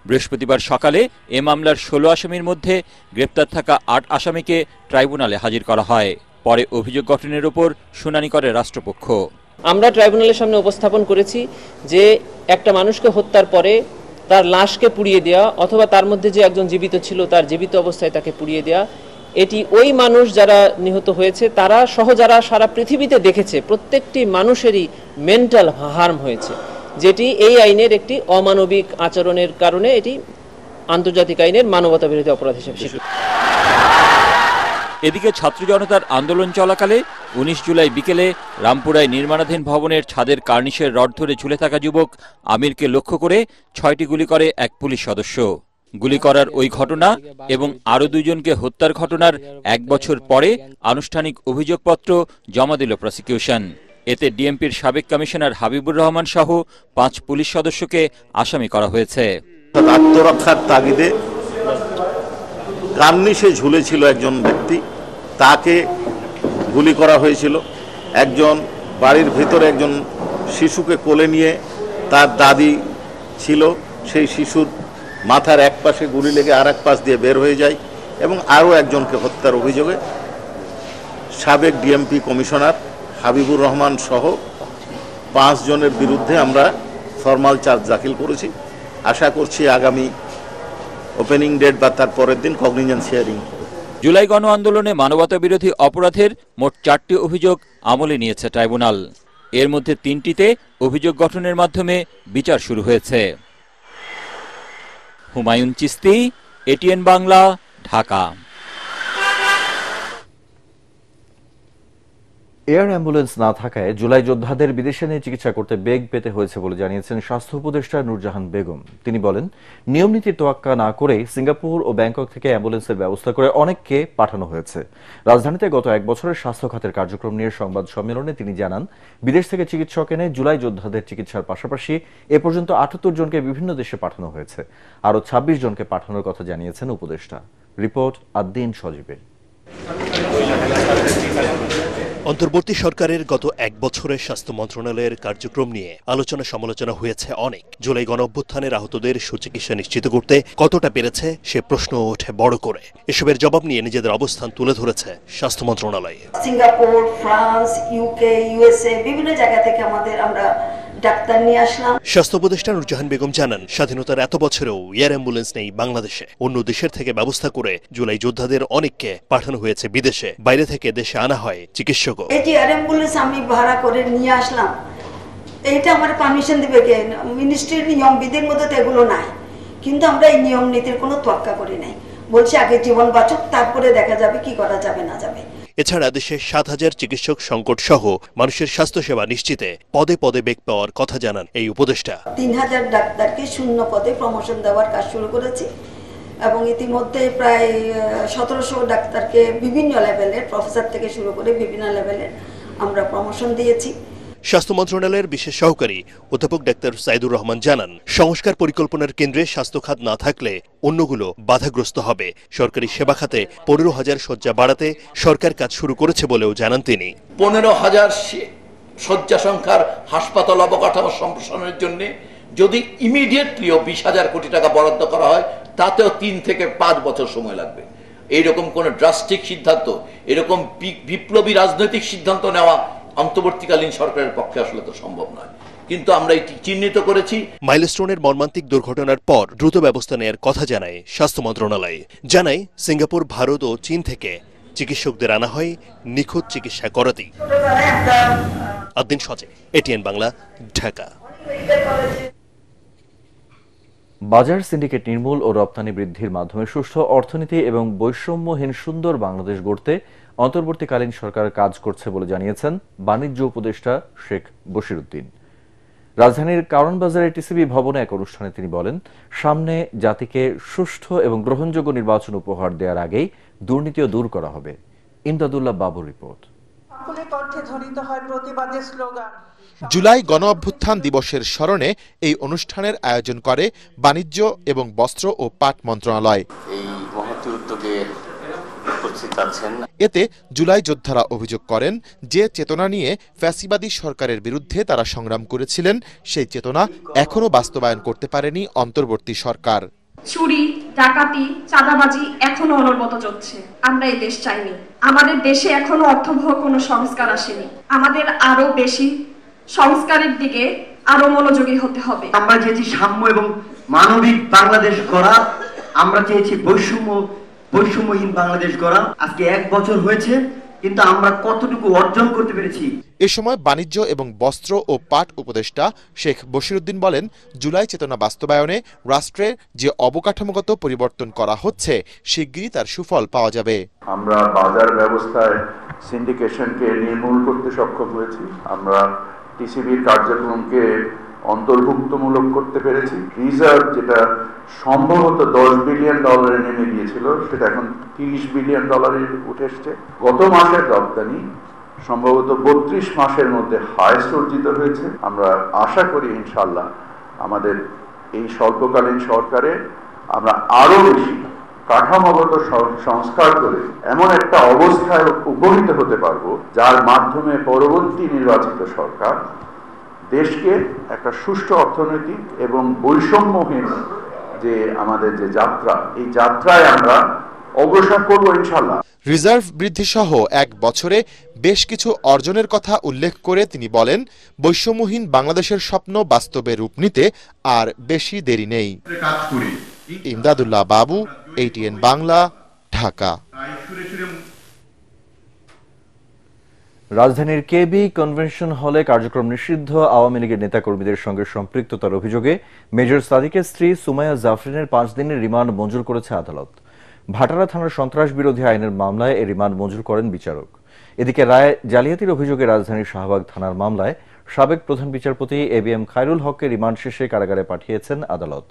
বৃহস্পতিবার সকালে এ মামলার 16 আসামির মধ্যে গ্রেপ্তার থাকা 8 আসামিকে ট্রাইব্যুনালে হাজির করা হয়। পরে অভিযোগ গঠনের উপর শুনানি করে রাষ্ট্রপক্ষ। আমরা ট্রাইব্যুনালের সামনে উপস্থাপন করেছি যে একটা মানুষকে হত্যার পরে তার লাশকে পুড়িয়ে দেওয়া অথবা তার মধ্যে যে একজন জীবিত ছিল তার জীবিত অবস্থায় তাকে পুড়িয়ে দেওয়া, এটি ওই মানুষ যারা নিহত হয়েছে তারা সহ যারা সারা পৃথিবীতে দেখেছে প্রত্যেকটি মানুষেরই মেন্টাল হার্ম হয়েছে, যেটি এই আইনের একটি অমানবিক আচরণের কারণে এটি আন্তর্জাতিক আইনের মানবতা বিরোধী অপরাধ হিসেবে স্বীকৃত। এদিকে ছাত্র জনতার আন্দোলন চলাকালে 19 জুলাই বিকেলে রামপুরায় নির্মাণাধীন ভবনের ছাদের কার্নিশের রড ধরে ঝুলে থাকা যুবক আমিরকে লক্ষ্য করে 6টি গুলি করে এক পুলিশ সদস্য। গুলি করার ওই ঘটনা এবং আরও 2 জনকে হত্যার ঘটনার 1 বছর পরে আনুষ্ঠানিক অভিযোগপত্র জমা দিল প্রসিকিউশন। এতে ডিএমপির সাবেক কমিশনার হাবিবুর রহমান সহ 5 পুলিশ সদস্যকে আসামি করা হয়েছে। আত্মরক্ষার তাগিদে কার্নিশে ঝুলেছিল একজন ব্যক্তি, তাকে গুলি করা হয়েছিল। একজন বাড়ির ভিতরে একজন শিশুকে কোলে নিয়ে তার দাদি ছিল, সেই শিশুর মাথার এক পাশে গুলি লেগে আর এক পাশ দিয়ে বের হয়ে যায় এবং আরও একজনকে হত্যার অভিযোগে সাবেক ডিএমপি কমিশনার হাবিবুর রহমান সহ 5 জনের বিরুদ্ধে আমরা ফরমাল চার্জ দাখিল করেছি। আশা করছি আগামী ওপেনিং ডেট বা তার পরের দিন কগনিজেন্স হিয়ারিং। জুলাই গণ আন্দোলনে মানবতা বিরোধী অপরাধের মোট 4টি অভিযোগ আমলে নিয়েছে ট্রাইব্যুনাল। এর মধ্যে 3টিতে অভিযোগ গঠনের মাধ্যমে বিচার শুরু হয়েছে। Humayun Chishti, ATN Bangla, Dhaka. Air ambulance না থাকায় জুলাই যোদ্ধাদের বিদেশে নিয়ে চিকিৎসা করতে বেগ পেতে হয়েছে বলে জানিয়েছেন স্বাস্থ্য উপদেষ্টা নূরজাহান বেগম। তিনি বলেন, নিয়ম নীতির তোয়াক্কা না করে সিঙ্গাপুর ও ব্যাংকক থেকে অ্যাম্বুলেন্সের ব্যবস্থা করে অনেককে পাঠানো হয়েছে। রাজধানীতে গত 1 বছরের স্বাস্থ্য খাতের কার্যক্রম নিয়ে সংবাদ সম্মেলনে তিনি জানান, বিদেশ থেকে চিকিৎসক এনে জুলাই যোদ্ধাদের চিকিৎসার পাশাপাশি এ পর্যন্ত 78 জনকে বিভিন্ন দেশে পাঠানো হয়েছে। আরও 26 জনকে পাঠানোর কথা জানিয়েছেন উপদেষ্টা। রিপোর্ট আদ্দিন সজীবের। অন্তর্বর্তী সরকারের গত 1 বছরের স্বাস্থ্য মন্ত্রণালয়ের কার্যক্রম নিয়ে আলোচনা সমালোচনা হয়েছে অনেক। জুলাই গণঅভ্যুত্থানের আহতদের সুচিকিৎসা নিশ্চিত করতে কতটা পেরেছে সে প্রশ্ন ওঠে বড় করে। এসবের জবাব নিয়ে নিজেদের অবস্থান তুলে ধরেছে স্বাস্থ্য মন্ত্রণালয়। সিঙ্গাপুর, ফ্রান্স, ইউকে, ইউএসএ বিভিন্ন জায়গা থেকে আমরা ডাক্তার নিয়ে আসলাম। স্বাস্থ্য উপদেষ্টা নূরজাহান বেগম জানান, স্বাধীনতার এত বছরেও এয়ার অ্যাম্বুলেন্স নেই বাংলাদেশে। অন্য দেশের থেকে ব্যবস্থা করে জুলাই যোদ্ধাদের অনেককে পাঠানো হয়েছে বিদেশে। বাইরে থেকে দেশে আনা হয় চিকিৎসক। এই যে এয়ার অ্যাম্বুলেন্স আমি ভাড়া করে নিয়ে আসলাম, এইটা আমার পারমিশন দিবে কে? মিনিস্ট্রির নিয়ম বিধির মধ্যে তো এগুলো নাই, কিন্তু আমরা এই নিয়ম নীতির কোনো তোয়াক্কা করি নাই। বলছি আগে জীবন বাঁচুক, তারপরে দেখা যাবে কি করা যাবে না যাবে। এছাড়া দেশে 7,000 চিকিৎসক সংকট সহ মানুষের স্বাস্থ্যসেবা নিশ্চিতে পদে পদে বেগ পাওয়ার কথা জানান এই উপদেষ্টা। 3,000 ডাক্তারকে শূন্য পদে প্রমোশন দেওয়ার কাজ শুরু করেছি এবং ইতিমধ্যে প্রায় 1700 ডাক্তারকে বিভিন্ন লেভেলের, প্রফেসর থেকে শুরু করে বিভিন্ন লেভেলের আমরা প্রমোশন দিয়েছি। স্বাস্থ্য মন্ত্রণালয়ের বিশেষ সহকারী অধ্যাপক ডাক্তার সাইদুর রহমান জানান, সংস্কার পরিকল্পনার কেন্দ্রে স্বাস্থ্য খাত না থাকলে অন্যগুলো বাধাগ্রস্ত হবে। সরকারি সেবা খাতে 15,000 শয্যা বাড়াতে সরকার কাজ শুরু করেছে বলেও জানান তিনি। 15,000 শয্যা সংখ্যার হাসপাতাল অবকাঠামো সম্প্রসারণের জন্য যদি ইমিডিয়েটলিও 20,000 কোটি টাকা বরাদ্দ করা হয়, তাতেও 3 থেকে 5 বছর সময় লাগবে। এইরকম কোন ড্রাস্টিক সিদ্ধান্ত, এরকম বিপ্লবী রাজনৈতিক সিদ্ধান্ত নেওয়া অন্তর্বর্তীকালীন সরকারের পক্ষে আসলে তো সম্ভব নয়, কিন্তু আমরা এটি চিহ্নিত করেছি। মাইলস্টোনের মর্মান্তিক দুর্ঘটনার পর দ্রুত ব্যবস্থা নেওয়ার কথা জানায় স্বাস্থ্য মন্ত্রণালয়। জানায় সিঙ্গাপুর, ভারত ও চীন থেকে চিকিৎসকদের আনা হয় নিখুঁত চিকিৎসা করাতেই। আদ্দিন সজে, এটিএন বাংলা, ঢাকা। বাজার সিন্ডিকেট নির্মূল ও রপ্তানি বৃদ্ধির মাধ্যমে সুষ্ঠু অর্থনীতি এবং বৈষম্যহীন সুন্দর বাংলাদেশ গড়তে অন্তর্বর্তীকালীন সরকার কাজ করছে বলে জানিয়েছেন বাণিজ্য উপদেষ্টা শেখ বশিরউদ্দিন। রাজধানীর কারওয়ান বাজারে টিসিবি ভবনে এক অনুষ্ঠানে তিনি বলেন, সামনে জাতিকে সুষ্ঠু এবং গ্রহণযোগ্য নির্বাচন উপহার দেওয়ার আগেই দুর্নীতিও দূর করা হবে। ইমদাদুল্লাহ বাবুর রিপোর্ট। জুলাই গণ অভ্যুত্থান দিবসের স্মরণে এই অনুষ্ঠানের আয়োজন করে বাণিজ্য এবং বস্ত্র ও পাট মন্ত্রণালয়। এই মহৎ উদ্যোগে উপস্থিত আছেন। এতে জুলাই যোদ্ধারা অভিযোগ করেন, যে চেতনা নিয়ে ফ্যাসিবাদী সরকারের বিরুদ্ধে তারা সংগ্রাম করেছিলেন, সেই চেতনা এখনো বাস্তবায়ন করতে পারেনি অন্তর্বর্তী সরকার। চুরি, ডাকাতি, চাঁদাবাজি এখনো অনবরত চলছে। আমরা এই দেশ চাইনি। আমাদের দেশে এখনো অর্থবহ কোনো সংস্কার আসেনি। আমাদের আরো বেশি সংস্কারের দিকে আরো মনোযোগী হতে হবে। আমরা চেয়েছি সাম্য এবং মানবিক বাংলাদেশ গড়া, আমরা চেয়েছি বৈষম্যহীন বাংলাদেশ গড়া। আজকে 1 বছর হয়েছে, কিন্তু আমরা কতটুকু অর্জন করতে পেরেছি। এ সময় বাণিজ্য এবং বস্ত্র ও পাট উপদেষ্টা শেখ বশিরউদ্দিন বলেন, জুলাই চেতনা বাস্তবায়নে রাষ্ট্রের যে অবকাঠামোগত পরিবর্তন করা হচ্ছে, শিগগিরই তার সুফল পাওয়া যাবে। আমরা বাজার ব্যবস্থায় সিন্ডিকেশনকে নির্মূল করতে সক্ষম হয়েছি। আমরা টিসিবির কার্যক্রমকে অন্তর্ভুক্তমূলক করতে পেরেছি। রিজার্ভ যেটা সম্ভবত $10 বিলিয়ন নেমে গিয়েছিল, সেটা এখন $30 বিলিয়ন উঠে এসছে। গত মাসের রপ্তানি সম্ভবত 32 মাসের মধ্যে হাইয়েস্ট অর্জিত হয়েছে। আমরা আশা করি ইনশাআল্লাহ আমাদের এই স্বল্পকালীন সরকারে আমরা আরো বেশি কাঠামোগত সংস্কার করে এমন একটা অবস্থায় উপনীত হতে পারবো, যার মাধ্যমে পরবর্তী নির্বাচিত সরকার দেশকে একটা সুষ্ঠু অর্থনৈতিক এবং বৈষম্যহীন যে আমাদের যে যাত্রা, এই যাত্রায় আমরা অগ্রসর করব ইনশাআল্লাহ। রিজার্ভ বৃদ্ধি সহ 1 বছরে বেশ কিছু অর্জনের কথা উল্লেখ করে তিনি বলেন, বৈষম্যহীন বাংলাদেশের স্বপ্ন বাস্তবে রূপ নিতে আর বেশি দেরি নেই। ইমদাদুল্লাহ বাবু, এটিএন বাংলা, ঢাকা। রাজধানীর কেবি কনভেনশন হলে কার্যক্রম নিষিদ্ধ আওয়ামী লীগের নেতাকর্মীদের সঙ্গে সম্পৃক্ততার অভিযোগে মেজর সাদিকের স্ত্রী সুমাইয়া জাফরিনের 5 দিনের রিমান্ড মঞ্জুর করেছে আদালত। ভাটারা থানার সন্ত্রাস বিরোধী আইনের মামলায় এই রিমান্ড মঞ্জুর করেন বিচারক। এদিকে রায় জালিয়াতির অভিযোগে রাজধানীর শাহবাগ থানার মামলায় সাবেক প্রধান বিচারপতি এবিএম খায়রুল হককে রিমান্ড শেষে কারাগারে পাঠিয়েছেন আদালত।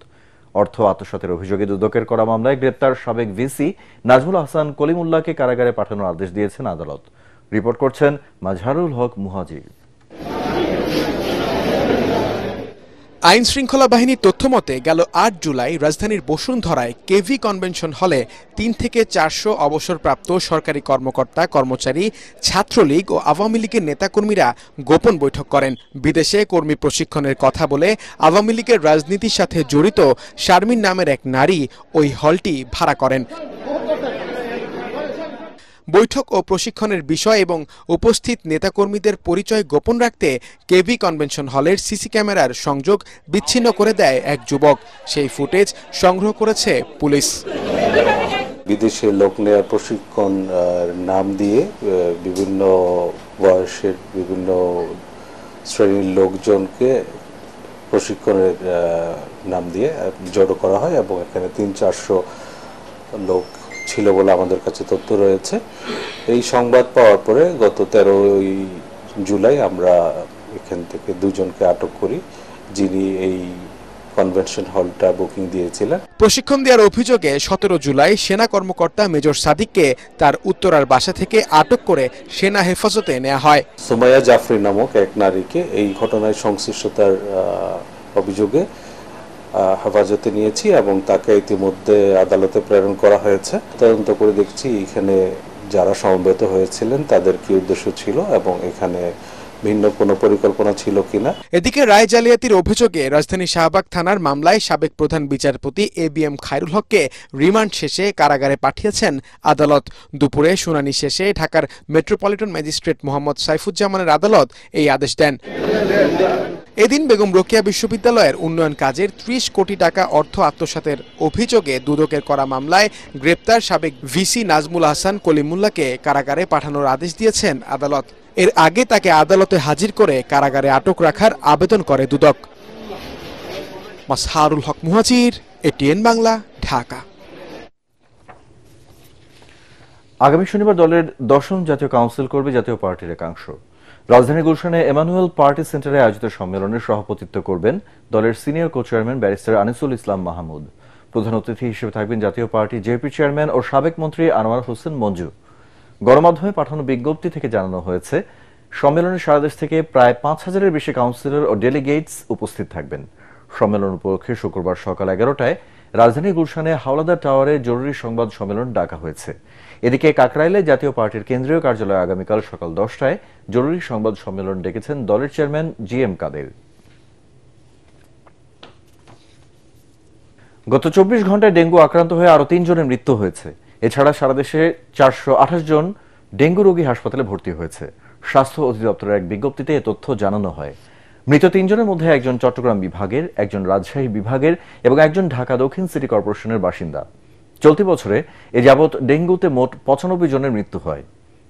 অর্থ আত্মসাতের অভিযোগে দুদকের করা মামলায় গ্রেপ্তার সাবেক ভিসি নাজমুল হাসান কলিমুল্লাহকে কারাগারে পাঠানোর আদেশ দিয়েছেন আদালত। রিপোর্ট করছেন মাজহারুল হক মুহাজির। আইন শৃঙ্খলা বাহিনীর তথ্য মতে গেল 8 জুলাই রাজধানীর বসুন্ধরায় কেভি কনভেনশন হলে 3 থেকে 400 অবসরপ্রাপ্ত সরকারি কর্মকর্তা, কর্মচারী, ছাত্রলীগ ও আওয়ামী লীগের নেতাকর্মীরা গোপন বৈঠক করেন। বিদেশে কর্মী প্রশিক্ষণের কথা বলে আওয়ামী লীগের রাজনীতির সাথে জড়িত শারমিন নামের এক নারী ওই হলটি ভাড়া করেন। বৈঠক ও প্রশিক্ষণের বিষয় এবং উপস্থিত নেতাকর্মীদের পরিচয় গোপন রাখতে কেভি কনভেনশন হলের সিসি ক্যামেরার সংযোগ বিচ্ছিন্ন করে দেয় এক যুবক। সেই ফুটেজ সংগ্রহ করেছে পুলিশ। বিদেশে লোক নেওয়ার প্রশিক্ষণ নাম দিয়ে বিভিন্ন বয়সের বিভিন্ন শ্রেণীর লোকজনকে প্রশিক্ষণের নাম দিয়ে জড়ো করা হয় এবং এখানে 300-400 লোক ছিল বলে আমাদের কাছে তথ্য রয়েছে। এই সংবাদ পাওয়ার পরে গত 13 জুলাই আমরা এখান থেকে দুজনকে আটক করি, যিনি এই কনভেনশন হলটা বুকিং দিয়েছিলেন। প্রশিক্ষণ দেওয়ার অভিযোগে 17 জুলাই সেনা কর্মকর্তা মেজর সাদিককে তার উত্তরার বাসা থেকে আটক করে সেনা হেফাজতে নেওয়া হয়। সুমাইয়া জাফরি নামক এক নারীকে এই ঘটনায় সংশ্লিষ্টতার অভিযোগে হেফাজতে নিয়েছি এবং তাকে ইতিমধ্যে আদালতে প্রেরণ করা হয়েছে। তদন্ত করে দেখছি এখানে যারা সমবেত হয়েছিলেন তাদের কি উদ্দেশ্য ছিল এবং এখানে ভিন্ন কোনো পরিকল্পনা ছিল কিনা। এদিকে রায় জালিয়াতির অভিযোগে রাজধানী শাহবাগ থানার মামলায় সাবেক প্রধান বিচারপতি ABM খায়রুল হককে রিমান্ড শেষে কারাগারে পাঠিয়েছেন আদালত। দুপুরে শুনানি শেষে ঢাকার মেট্রোপলিটন ম্যাজিস্ট্রেট মোহাম্মদ সাইফুজ্জামানের আদালত এই আদেশ দেন। এদিন বেগম রোকেয়া বিশ্ববিদ্যালয়ের উন্নয়ন কাজের 30 কোটি টাকা অর্থ আত্মসাতের অভিযোগে দুদকের করা মামলায় গ্রেপ্তার সাবেক ভিসি নাজমুল হাসান কলিমুল্লাহকে কারাগারে পাঠানোর আদেশ দিয়েছেন আদালত। এর আগে তাকে আদালতে হাজির করে কারাগারে আটক রাখার আবেদন করে দুদক। মাসহারুল হক মুহাজির, ATN বাংলা, ঢাকা। আগামী শনিবার দলের 10ম জাতীয় কাউন্সিল করবে জাতীয় পার্টির একাংশ। রাজধানীর গুলশানে এমানুয়েল পার্টি সেন্টারে আয়োজিত সম্মেলনে সভাপতিত্ব করবেন দলের senior co chairman barrister Anisul Islam Mahmud. প্রধান অতিথি হিসেবে থাকবেন জাতীয় পার্টি জেপি চেয়ারম্যান ও সাবেক মন্ত্রী আনোয়ার হোসেন মঞ্জু। গণমাধ্যমে পাঠানো বিজ্ঞপ্তি থেকে জানানো হয়েছে, সম্মেলনে সারা দেশ থেকে প্রায় 5000-এর বেশি কাউন্সিলর ও ডেলিগেটস উপস্থিত থাকবেন। সম্মেলন উপলক্ষে শুক্রবার সকাল 11টায় রাজধানীর গুলশানে হাওলাদার টাওয়ারে জরুরি সংবাদ সম্মেলন ডাকা হয়েছে। এদিকে কাকরাইলে জাতীয় পার্টির কেন্দ্রীয় কার্যালয়ে আগামীকাল সকাল 10টায় জরুরি সংবাদ সম্মেলন ডেকেছেন দলের চেয়ারম্যান GM কাদের। গত 24 ঘন্টায় ডেঙ্গু আক্রান্ত হয়ে আরো 3 জনের মৃত্যু হয়েছে। এছাড়া সারা দেশে 428 জন ডেঙ্গু রোগী হাসপাতালে ভর্তি হয়েছে। স্বাস্থ্য অধিদপ্তরের এক বিজ্ঞপ্তিতে এ তথ্য জানানো হয়। মৃত 3 জনের মধ্যে একজন চট্টগ্রাম বিভাগের, একজন রাজশাহী বিভাগের এবং একজন ঢাকা দক্ষিণ সিটি কর্পোরেশনের বাসিন্দা। চলতি বছরে এ যাবৎ ডেঙ্গুতে মোট 95 জনের মৃত্যু হয়।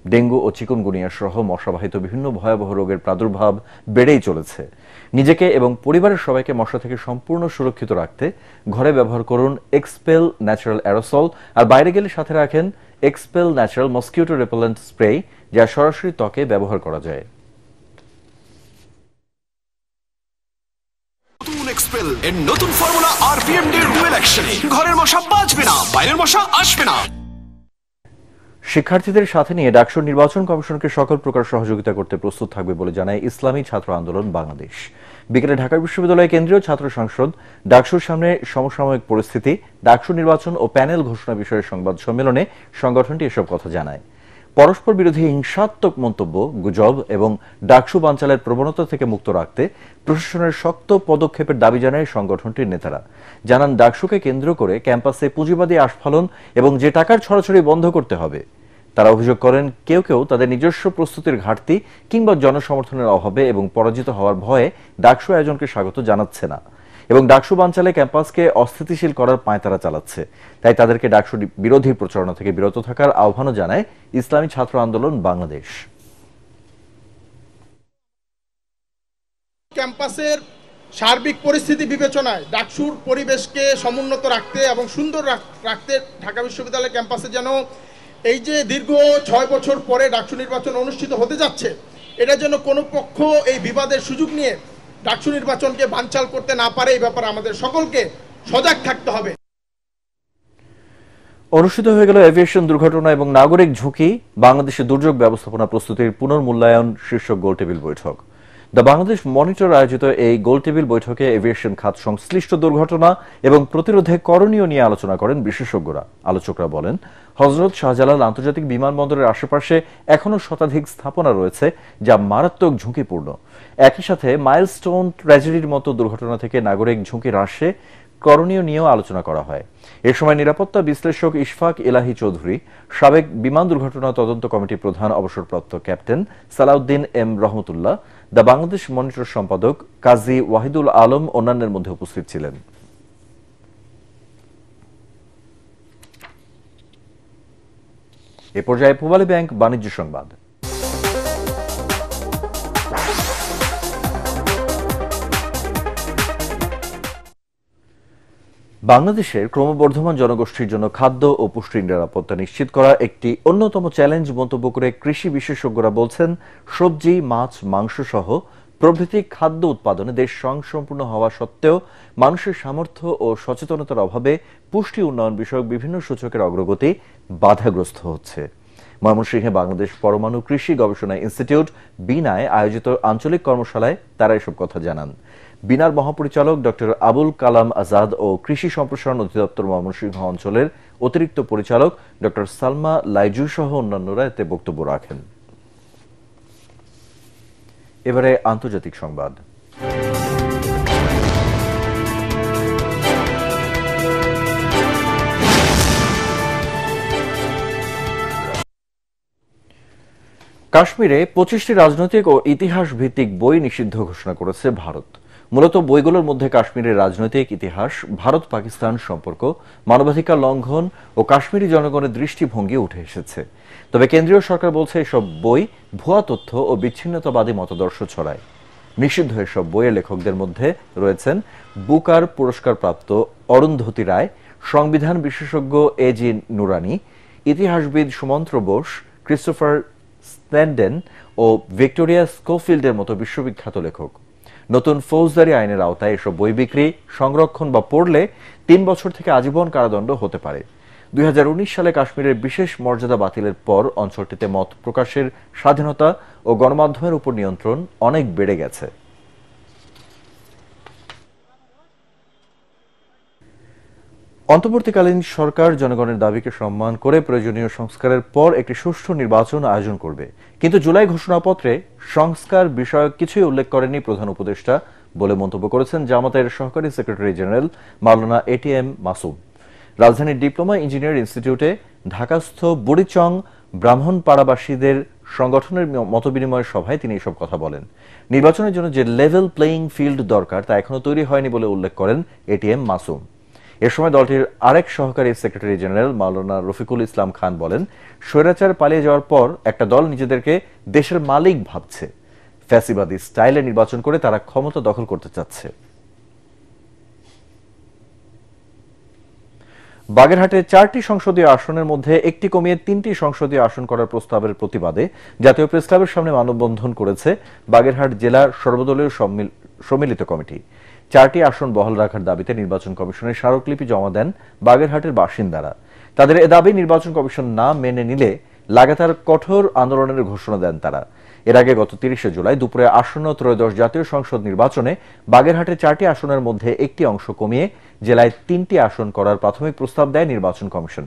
ডেঙ্গু ও চিকুনগুনিয়া সহ মশাবাহিত বিভিন্ন ভয়াবহ রোগের প্রাদুর্ভাব বেড়েই চলেছে। নিজেকে এবং পরিবারের সবাইকে মশা থেকে সম্পূর্ণ সুরক্ষিত রাখতে ঘরে ব্যবহার করুন এক্সপেল ন্যাচারাল অ্যারোসল, আর বাইরে গেলে সাথে রাখেন expel natural mosquito repellent spray, যা সরাসরি ত্বকে ব্যবহার করা যায়। এক্সপেল এর নতুন ফর্মুলা RPMD ডুয়েল অ্যাকশনে ঘরের মশা বাঁচবে না, বাইরের মশা আসবে না। শিক্ষার্থীদের সাথে নিয়ে ডাকসুর নির্বাচন কমিশনকে সকল প্রকার সহযোগিতা করতে প্রস্তুত থাকবে বলে জানায় ইসলামী ছাত্র আন্দোলন বাংলাদেশ। বিকেলে ঢাকা বিশ্ববিদ্যালয়ের কেন্দ্রীয় ছাত্র সংসদ ডাকসুর সামনে সমসাময়িক পরিস্থিতি, ডাকসু নির্বাচন ও প্যানেল ঘোষণা বিষয়ে সংবাদ সম্মেলনে সংগঠনটি এসব কথা জানায়। পরস্পর বিরোধী হিংসাত্মক মন্তব্য, গুজব এবং ডাকসু বানচালের প্রবণতা থেকে মুক্ত রাখতে প্রশাসনের শক্ত পদক্ষেপের দাবি জানায় সংগঠনটির নেতারা। জানান, ডাকসুকে কেন্দ্র করে ক্যাম্পাসে পুঁজিবাদী আস্ফালন এবং যে টাকার ছড়াছড়ি বন্ধ করতে হবে। তারা অভিযোগ করেন, কেউ কেউ তাদের নিজস্ব প্রস্তুতির ঘাটতি কিংবা জনসমর্থনের অভাবে এবং পরাজিত হওয়ার ভয়ে ডাকসু আয়োজনকে স্বাগত জানাচ্ছে না এবং ডাকসু বানচালে ক্যাম্পাসকে অস্থিতিশীল করার পায়তারা চালাচ্ছে। তাই তাদেরকে ডাকসু বিরোধী প্রচারণা থেকে বিরত থাকার আহ্বানও জানায় ইসলামী ছাত্র আন্দোলন বাংলাদেশ। ক্যাম্পাসের সার্বিক পরিস্থিতি বিবেচনায় ডাকসুর পরিবেশকে সমুন্নত রাখতে এবং সুন্দর রাখতে ঢাকা বিশ্ববিদ্যালয় ক্যাম্পাসে যেন এই যে দীর্ঘ 6 বছর পরে ডাকসু নির্বাচন অনুষ্ঠিত হতে যাচ্ছে, এটা যেন কোনো পক্ষ এই বিবাদের সুযোগ নিয়ে ডাকসু নির্বাচনকে বানচাল করতে না পারে, এই ব্যাপারে আমাদের সকলকে সজাগ থাকতে হবে। অনুষ্ঠিত হয়ে গেল এভিয়েশন দুর্ঘটনা এবং নাগরিক ঝুঁকি বাংলাদেশের দুর্যোগ ব্যবস্থাপনা প্রস্তুতির পুনর্মূল্যায়ন শীর্ষক গোলটেবিল বৈঠক। দ্য বাংলাদেশ মনিটর আয়োজিত এই গোলটেবিল বৈঠকে এভিয়েশন খাত সংশ্লিষ্ট দুর্ঘটনা এবং প্রতিরোধে করণীয় নিয়ে আলোচনা করেন বিশেষজ্ঞরা। আলোচকরা বলেন, হযরত শাহজালাল আন্তর্জাতিক বিমানবন্দরের আশেপাশে এখনও শতাধিক স্থাপনা রয়েছে যা মারাত্মক ঝুঁকিপূর্ণ। একই সাথে মাইলস্টোন ট্র্যাজেডির মতো দুর্ঘটনা থেকে নাগরিক ঝুঁকি হ্রাসে করণীয় নিয়েও আলোচনা করা হয়। এ সময় নিরাপত্তা বিশ্লেষক ইশফাক ইলাহি চৌধুরী, সাবেক বিমান দুর্ঘটনা তদন্ত কমিটির প্রধান অবসরপ্রাপ্ত captain Salauddin M Rahmatullah, the Bangladesh Monitor সম্পাদক কাজী ওয়াহিদুল আলম অন্যান্যের মধ্যে উপস্থিত ছিলেন। এ পর্যায়ে পূবালী ব্যাংক বাণিজ্য সংবাদ। বাংলাদেশের ক্রমবর্ধমান জনগোষ্ঠীর জন্য খাদ্য ও পুষ্টির নিরাপত্তা নিশ্চিত করা একটি অন্যতম চ্যালেঞ্জ মন্তব্য করে কৃষি বিশেষজ্ঞরা বলছেন, সবজি, মাছ, মাংস সহ প্রভৃতি খাদ্য উৎপাদনে দেশ স্বয়ংসম্পূর্ণ হওয়া সত্ত্বেও মানুষের সামর্থ্য ও সচেতনতার অভাবে পুষ্টি উন্নয়ন বিষয়ক বিভিন্ন সূচকের অগ্রগতি বাধাগ্রস্ত হচ্ছে। ময়মনসিংহে বাংলাদেশ পরমাণু কৃষি গবেষণা ইনস্টিটিউট বিনায় আয়োজিত আঞ্চলিক কর্মশালায় তারা এসব কথা জানান। বিনার মহাপরিচালক ডক্টর আবুল কালাম আজাদ ও কৃষি সম্প্রসারণ অধিদপ্তর ময়মনসিংহ অঞ্চলের অতিরিক্ত পরিচালক ডক্টর সালমা লাইজু সহ অন্যান্যরা এতে বক্তব্য রাখেন। এবারে আন্তর্জাতিক সংবাদ। কাশ্মীরে 25টি রাজনৈতিক ও ইতিহাস ভিত্তিক বই নিষিদ্ধ ঘোষণা করেছে ভারত। মূলত বইগুলোর মধ্যে কাশ্মীরের রাজনৈতিক ইতিহাস, ভারত পাকিস্তান সম্পর্ক, মানবাধিকার লঙ্ঘন ও কাশ্মীরি জনগণের দৃষ্টিভঙ্গি উঠে এসেছে। তবে কেন্দ্রীয় সরকার বলছে এসব বই ভুয়া তথ্য ও বিচ্ছিন্নতাবাদী মতাদর্শ ছড়ায়। নিষিদ্ধ এসব বইয়ের লেখকদের মধ্যে রয়েছেন বুকার পুরস্কারপ্রাপ্ত অরুন্ধতী রায়, সংবিধান বিশেষজ্ঞ এজি নুরানি, ইতিহাসবিদ সুমন্ত্র বোস, ক্রিস্টোফার স্ন্যান্ডেন ও ভিক্টোরিয়া স্কোফিল্ডের মতো বিশ্ববিখ্যাত লেখক। নতুন ফৌজদারি আইনের আওতায় এসব বই বিক্রি, সংরক্ষণ বা পড়লে 3 বছর থেকে আজীবন কারাদণ্ড হতে পারে। 2019 সালে কাশ্মীরের বিশেষ মর্যাদা বাতিলের পর অঞ্চলটিতে মত প্রকাশের স্বাধীনতা ও গণমাধ্যমের উপর নিয়ন্ত্রণ অনেক বেড়ে গেছে। অন্তর্বর্তীকালীন সরকার জনগণের দাবিকে সম্মান করে প্রয়োজনীয় সংস্কারের পর একটি সুষ্ঠু নির্বাচন আয়োজন করবে, কিন্তু জুলাই ঘোষণাপত্রে সংস্কার বিষয়ক কিছুই উল্লেখ করেনি প্রধান উপদেষ্টা বলে মন্তব্য করেছেন জামাতের সহকারী সেক্রেটারি জেনারেল মাওলানা এটিএম মাসুম। রাজধানীর ডিপ্লোমা ইঞ্জিনিয়ার ইনস্টিটিউটে ঢাকাস্থ বুড়িচং ব্রাহ্মণপাড়াবাসীদের সংগঠনের মতবিনিময় সভায় তিনি এসব কথা বলেন। নির্বাচনের জন্য যে লেভেল প্লেয়িং ফিল্ড দরকার তা এখনো তৈরি হয়নি বলে উল্লেখ করেন এটিএম মাসুম। এ সময় দলটির আরেক সহকারী সেক্রেটারি জেনারেল মাওলানা রফিকুল ইসলাম খান বলেন, স্বৈরাচার পালিয়ে যাওয়ার পর একটা দল নিজেদেরকে দেশের মালিক ভাবছে। ফ্যাসিবাদী স্টাইলে নির্বাচন করে তারা ক্ষমতা দখল করতে চাচ্ছে। বাগেরহাটে 4টি সংসদীয় আসনের মধ্যে একটি কমিয়ে 3টি সংসদীয় আসন করার প্রস্তাবের প্রতিবাদে জাতীয় প্রেসক্লাবের সামনে মানববন্ধন করেছে বাগেরহাট জেলা সর্বদলীয় সম্মিলিত কমিটি। 4টি আসন বহাল রাখার দাবিতে নির্বাচন কমিশনের স্মারকলিপি জমা দেন বাগেরহাটের বাসিন্দারা। তাদের এ দাবি নির্বাচন কমিশন না মেনে নিলে লাগাতার কঠোর আন্দোলনের ঘোষণা দেন তারা। এর আগে গত 30 জুলাই দুপুরে আসন্ন ত্রয়োদশ জাতীয় সংসদ নির্বাচনে বাগেরহাটে 4টি আসনের মধ্যে একটি অংশ কমিয়ে জেলায় 3টি আসন করার প্রাথমিক প্রস্তাব দেয় নির্বাচন কমিশন।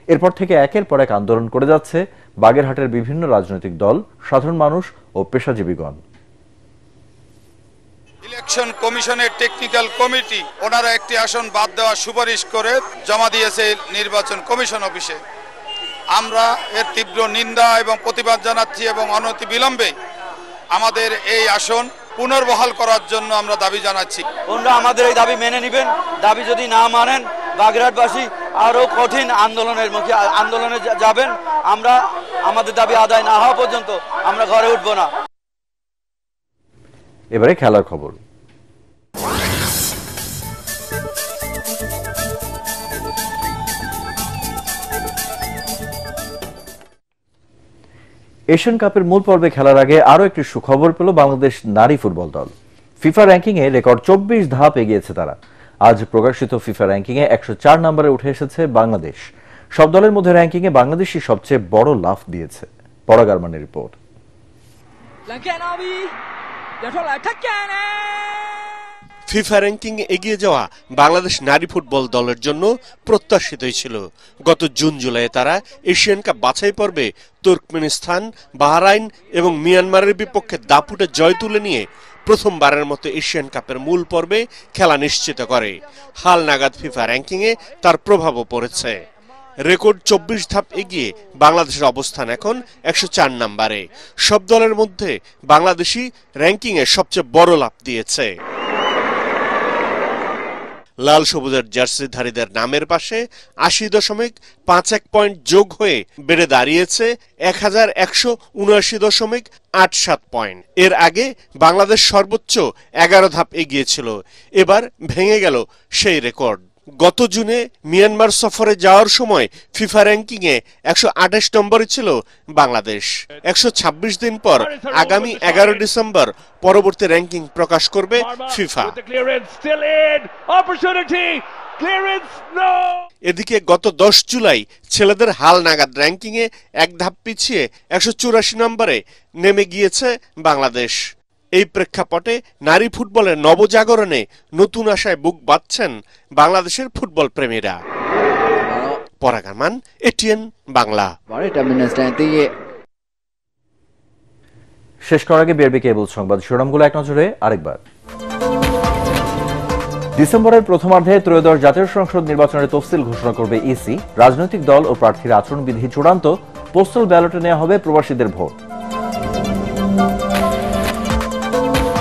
এরপর থেকে একের পর এক আন্দোলন করে যাচ্ছে বাগেরহাটের বিভিন্ন রাজনৈতিক দল, সাধারণ মানুষ ও পেশাজীবীগণ। ইলেকশন কমিশনের টেকনিক্যাল কমিটি ওনারা একটি আসন বাদ দেওয়ার সুপারিশ করে জমা দিয়েছে নির্বাচন কমিশন অফিসে। আমরা এর তীব্র নিন্দা এবং প্রতিবাদ জানাচ্ছি এবং অনতিবিলম্বে আমাদের এই আসন পুনর্বহাল করার জন্য আমরা দাবি জানাচ্ছি। ওনারা আমাদের এই দাবি মেনে নেবেন। দাবি যদি না মানেন বাগেরহাটবাসী আরো কঠিন আন্দোলনে যাবেন। আমরা আমাদের দাবি আদায় না হওয়া পর্যন্ত আমরা ঘরে উঠব না। এবারে খেলার খবর। এশিয়ান কাপের মূল পর্বে খেলার আগে আরো একটি সুখবর পেল বাংলাদেশ নারী ফুটবল দল। ফিফা র্যাঙ্কিং এ রেকর্ড 24 ধাপ এগিয়েছে তারা। আজ প্রকাশিত ফিফা র্যাঙ্কিং এ 104 নম্বরে উঠে এসেছে বাংলাদেশ। সব দলের মধ্যে র্যাঙ্কিং এ বাংলাদেশই সবচেয়ে বড় লাফ দিয়েছে। পরাগারমানের রিপোর্ট। ফিফা র্যাঙ্কিং এগিয়ে যাওয়া বাংলাদেশ নারী ফুটবল দলের জন্য প্রত্যাশিতই ছিল। গত জুন জুলাইয়ে তারা এশিয়ান কাপ বাছাই পর্বে তুর্কমেনিস্তান, বাহরাইন এবং মিয়ানমারের বিপক্ষে দাপুটে জয় তুলে নিয়ে প্রথমবারের মতো এশিয়ান কাপের মূল পর্বে খেলা নিশ্চিত করে। হাল নাগাদ ফিফা র্যাঙ্কিংয়ে তার প্রভাবও পড়েছে। রেকর্ড 24 ধাপ এগিয়ে বাংলাদেশের অবস্থান এখন 104 নম্বরে। সব দলের মধ্যে বাংলাদেশই র্যাঙ্কিংয়ে সবচেয়ে বড় লাফ দিয়েছে। লাল সবুজের জার্সিধারীদের নামের পাশে 80.51 পয়েন্ট যোগ হয়ে বেড়ে দাঁড়িয়েছে 1179.87 পয়েন্ট। এর আগে বাংলাদেশ সর্বোচ্চ 11 ধাপ এগিয়েছিল, এবার ভেঙে গেল সেই রেকর্ড। গত জুনে মিয়ানমার সফরে যাওয়ার সময় ফিফা র্যাঙ্কিংয়ে 128 নম্বরে ছিল বাংলাদেশ। 126 দিন পর আগামী 11 ডিসেম্বর পরবর্তী র্যাঙ্কিং প্রকাশ করবে ফিফা। এদিকে গত 10 জুলাই ছেলেদের হালনাগাদ র্যাঙ্কিংয়ে এক ধাপ পিছিয়ে 184 নম্বরে নেমে গিয়েছে বাংলাদেশ। এই প্রেক্ষাপটে নারী ফুটবলের নবজাগরণে নতুন আশায় বুক বাঁধছেন বাংলাদেশের ফুটবল প্রেমীরা। পরাগ আরমান, এটিএন বাংলা। শেষ করার আগে বিআরবি কেবল সংবাদ শিরোনামগুলো এক নজরে আরেকবার। ডিসেম্বরের প্রথমার্ধে ত্রয়োদশ জাতীয় সংসদ নির্বাচনের তফসিল ঘোষণা করবে ইসি। রাজনৈতিক দল ও প্রার্থীর আচরণবিধি চূড়ান্ত। পোস্টাল ব্যালটে নেওয়া হবে প্রবাসীদের ভোট।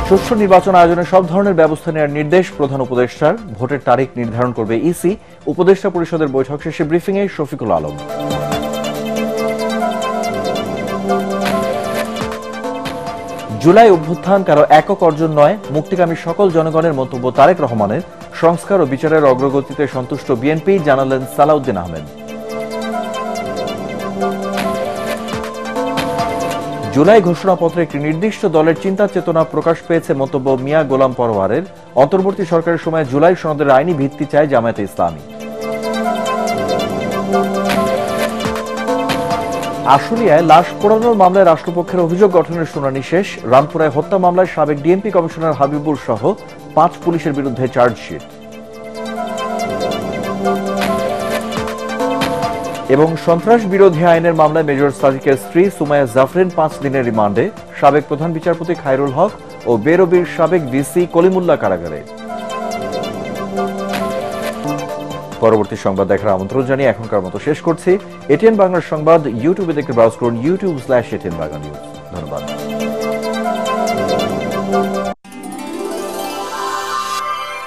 সুষ্ঠু নির্বাচন আয়োজনে সব ধরনের ব্যবস্থা নেওয়ার নির্দেশ প্রধান উপদেষ্টার। ভোটের তারিখ নির্ধারণ করবে ইসি। উপদেষ্টা পরিষদের বৈঠক শেষে ব্রিফিংয়ে শফিকুল আলম। জুলাই অভ্যুত্থান কারো একক অর্জন নয়, মুক্তিকামী সকল জনগণের মন্তব্য তারেক রহমানের। সংস্কার ও বিচারের অগ্রগতিতে সন্তুষ্ট বিএনপি, জানালেন সালাউদ্দিন আহমেদ। জুলাই ঘোষণাপত্রে একটি নির্দিষ্ট দলের চিন্তা চেতনা প্রকাশ পেয়েছে মন্তব্য মিয়া গোলাম পরোয়ারের। অন্তর্বর্তী সরকারের সময় জুলাই সনদের আইনি ভিত্তি চায় জামায়াতে ইসলামী। আশুলিয়ায় লাশ পোড়ানোর মামলায় রাষ্ট্রপক্ষের অভিযোগ গঠনের শুনানি শেষ। রামপুরায় হত্যা মামলায় সাবেক ডিএমপি কমিশনার হাবিবুর সহ 5 পুলিশের বিরুদ্ধে চার্জশিট। এবং সন্ত্রাস বিরোধী আইনের মামলায় মেজর সাদিকের স্ত্রী সুমাইয়া জাফরিন 5 দিনের রিমান্ডে। সাবেক প্রধান বিচারপতি খায়রুল হক ও বেরবির সাবেক ভিসি কলিমুল্লাহ কারাগারে। পরবর্তী সংবাদ দেখার আমন্ত্রণ জানিয়ে এখনকার মতো শেষ করছি। এটিএন বাংলার সংবাদ ইউটিউবে দেখতে ব্রাউজ করুন youtube/ATN Bangla News। ধন্যবাদ।